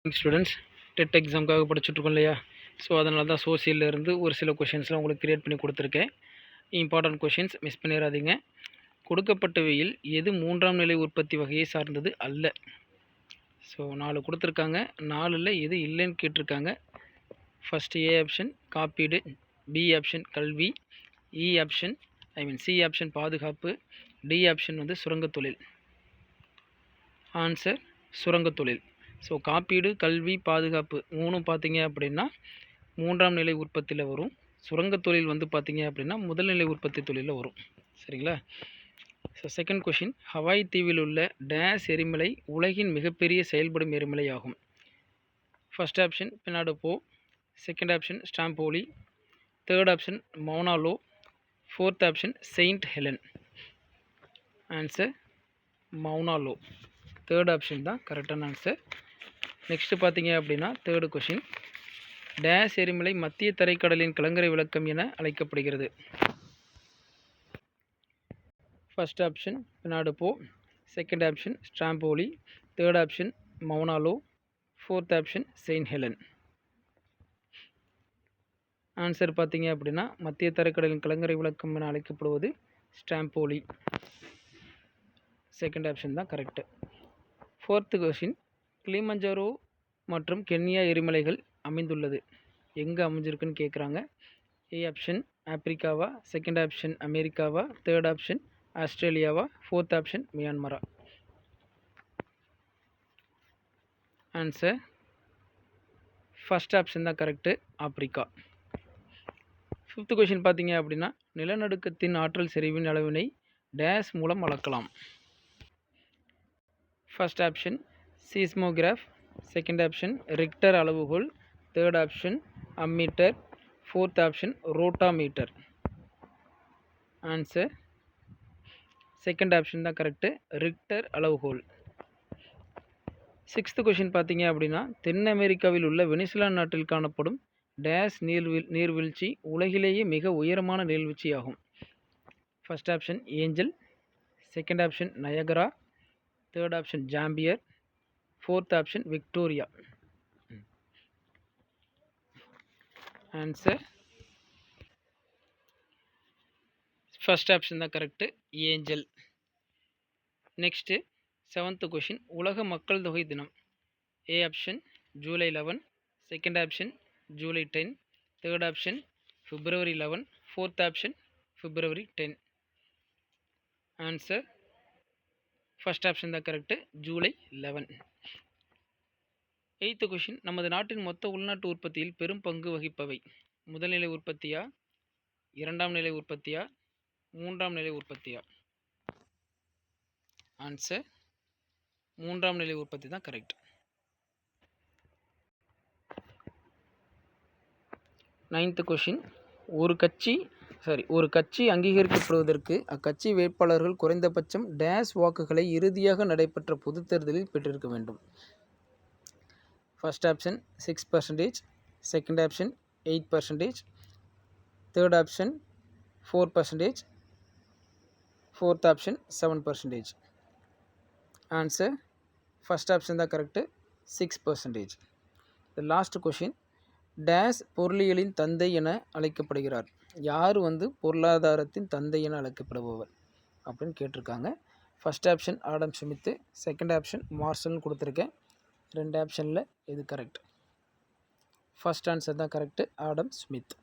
Students dead எக்ஸாமுக்காக படிச்சுட்ருக்கோம் இல்லையா? So அதனால தான் சோசியல்லேருந்து ஒரு சில கொஷின்ஸ்லாம் உங்களுக்கு கிரியேட் பண்ணி கொடுத்துருக்கேன். இம்பார்ட்டன்ட் கொஷின்ஸ் மிஸ் பண்ணிடாதீங்க. கொடுக்கப்பட்டவையில் எது 3ஆம் நிலை உற்பத்தி வகையை சார்ந்தது அல்ல? ஸோ 4 கொடுத்துருக்காங்க. 4ல் எது இல்லைன்னு கேட்டிருக்காங்க. ஃபஸ்ட்டு ஏ ஆப்ஷன் காப்பீடு, பி ஆப்ஷன் கல்வி, சி ஆப்ஷன் பாதுகாப்பு, டி ஆப்ஷன் சுரங்கத் தொழில். ஆன்சர் சுரங்கத் தொழில். ஸோ காப்பீடு, கல்வி, பாதுகாப்பு 3ம் பார்த்தீங்க அப்படின்னா 3ஆம் நிலை உற்பத்தியில் வரும். சுரங்கத் தொழில் பார்த்தீங்க அப்படின்னா முதல் நிலை உற்பத்தி தொழிலில் வரும். சரிங்களா? ஸோ செகண்ட் கொஷின், ஹவாய் தீவில் உள்ள டேஸ் எரிமலை உலகின் மிகப்பெரிய செயல்படும் எரிமலை ஆகும். First option Pinatubo, second option Stromboli, third option Mauna Loa, fourth option saint Helen. Answer Mauna Loa. Third option தான் கரெக்டான ஆன்சர். நெக்ஸ்ட் பார்த்தீங்க அப்படின்னா தேர்டு கொஷின், டேஸ் எரிமலை மத்திய தரைக்கடலின் கலங்கரை விளக்கம் என அழைக்கப்படுகிறது. First option Pinatubo, second option Stromboli, third option Mauna Loa, fourth option saint Helen. Answer பார்த்தீங்க அப்படின்னா மத்திய தரைக்கடலின் கலங்கரை விளக்கம் என அழைக்கப்படுவது ஸ்ட்ராம்போலி. செகண்ட் ஆப்ஷன் தான் கரெக்டு. ஃபோர்த்து கொஷின், கிளிமஞ்சாரோ மற்றும் கென்யா எரிமலைகள் அமைந்துள்ளது எங்கே அமைஞ்சிருக்குன்னு கேட்குறாங்க. ஏ ஆப்ஷன் ஆப்பிரிக்காவா, செகண்ட் ஆப்ஷன் அமெரிக்காவா, தேர்ட் ஆப்ஷன் ஆஸ்திரேலியாவா, ஃபோர்த் ஆப்ஷன் மியான்மரா. ஆன்சர் ஃபர்ஸ்ட் ஆப்ஷன் தான் கரெக்டு, ஆப்பிரிக்கா. ஃபிஃப்த் கொஷின் பார்த்தீங்க அப்படின்னா நிலநடுக்கத்தின் ஆற்றல் செறிவின் அளவினை டேஸ் மூலம் அளக்கலாம். First option seismograph, second option Richter அளவுகோல், third option ammeter, fourth option rotameter. Answer second option தான் கரெக்டு, ரிக்டர் அளவுகோல். சிக்ஸ்த்து கொஷின் பார்த்தீங்க அப்படின்னா தென் அமெரிக்காவில் உள்ள வெனிசுலா நாட்டில் காணப்படும் டேஸ் நீர்வீழ்ச்சி உலகிலேயே மிக உயரமான நீர்வீழ்ச்சி ஆகும். First option Angel, second option Niagara, third option ஜாம்பியர், fourth option Victoria. Answer first option தான் correct, Angel. Next seventh question, உலக மக்கள் தொகை தினம். A option July 11, second option July 10, third option February 11, fourth option February 10. Answer first option தான் correct, July 11. Eighth question, நமது நாட்டின் மொத்த உள்நாட்டு உற்பத்தியில் பெரும் பங்கு வகிப்பவை முதல்நிலை உற்பத்தியா, இரண்டாம் நிலை உற்பத்தியா, மூன்றாம் நிலை உற்பத்தியா? ஆன்சர் மூன்றாம் நிலை உற்பத்தி தான் கரெக்ட். நைன்த்து கொஷின், ஒரு கட்சி அங்கீகரிக்கப்படுவதற்கு அக்கட்சி வேட்பாளர்கள் குறைந்தபட்சம் டேஸ் வாக்குகளை இறுதியாக நடைபெற்ற பொது தேர்தலில் பெற்றிருக்க வேண்டும். First option 6%, second option 8%, third option 4%, fourth option 7%. Answer first option தான் கரெக்டு, 6%. த லாஸ்ட் கொஷின், டேஸ் பொருளியலின் தந்தை என அழைக்கப்படுகிறார். யார் பொருளாதாரத்தின் தந்தை என அழைக்கப்படுபவர் அப்படின்னு கேட்டிருக்காங்க. First option Adam Smith, second option மார்ஷல்னு கொடுத்துருக்கேன். 2 ஆப்ஷனில் இது கரெக்ட். ஃபர்ஸ்ட் ஆன்சர் தான் கரெக்டு, ஆடம் ஸ்மித்.